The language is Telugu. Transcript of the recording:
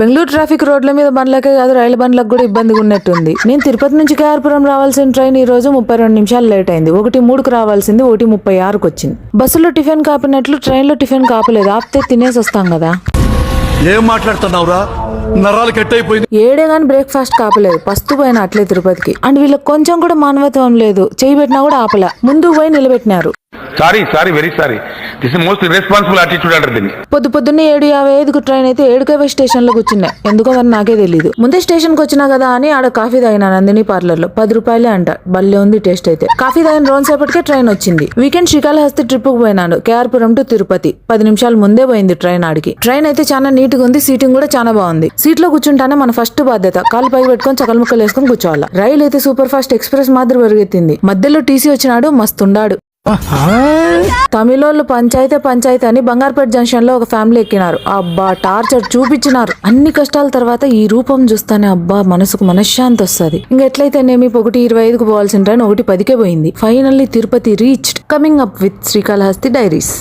బెంగళూరు ట్రాఫిక్ రోడ్ల మీద బండ్లకే కాదు రైలు బండ్లకు కూడా ఇబ్బందిగా ఉన్నట్టుంది. నేను తిరుపతి నుంచి కేఆర్పురం రావాల్సిన ట్రైన్ ఈ రోజు 32 నిమిషాలు లేట్ అయింది. 1:03కు రావాల్సింది 1:36కు వచ్చింది. బస్సులో టిఫిన్ కాపినట్లు ట్రైన్లో టిఫిన్ కాపలేదు. ఆపితే తినేసి వస్తాం కదా. ఏం మాట్లాడుతున్నావురా? నరాలు కట్ అయిపోయింది. ఏడే గాని బ్రేక్ఫాస్ట్ కాపలేదు. పస్తు పోయిన అట్లే తిరుపతికి. అండ్ వీళ్ళకి కొంచెం కూడా మానవత్వం లేదు. చేయి పెట్టినా కూడా ఆపల. ముందుకు పోయి నిలబెట్టినారు. Sorry very sorry. This is most irresponsible attitude అంటారు దీన్ని. పొద్దున్నే 7:55కు ట్రైన్ అయితే 7:20 స్టేషన్ లో కూర్చున్నా. ఎందుకో మరి నాకే తెలియదు. ముందే స్టేషన్ కి వచ్చినా కదా అని ఆడ కాఫీ తాగినా నందిని పార్లర్ లో. 10 రూపాయలే అంట. భలే ఉంది టేస్ట్ అయితే. కాఫీ తాగిన రోజు సేపటికే ట్రైన్ వచ్చింది. వీకెండ్ శ్రీకాళహస్తి ట్రిప్ కు పోయినాను. కేఆర్పురం టు తిరుపతి 10 నిమిషాలు ముందే పోయింది ట్రైన్ ఆడికి. ట్రైన్ అయితే చాలా నీట్ గా ఉంది. సీటింగ్ కూడా చాలా బాగుంది. సీట్ లో కూర్చుంటానే మన ఫస్ట్ బాధ్యత కాలు పై పెట్టుకొని చకల ముక్కలు వేసుకొని కూర్చోవాలి. రైలు అయితే సూపర్ ఫాస్ట్ ఎక్స్ప్రెస్ మాదిరి పరిగెత్తింది. మధ్యలో టీసీ వచ్చినాడు. మస్తుండాడు. తమిళోళ్ళు పంచాయతీ అని బంగారుపేట జంక్షన్ లో ఒక ఫ్యామిలీ ఎక్కినారు. అబ్బా టార్చర్ చూపించినారు. అన్ని కష్టాల తర్వాత ఈ రూపం చూస్తానే అబ్బా మనసుకు మనశ్శాంతి వస్తుంది. ఇంకెట్లయితేనేమి 1:25కు పోవాల్సిన ట్రైన్ 1:10కే పోయింది. Finally Tirupati reached. Coming up with Srikalahasti diaries.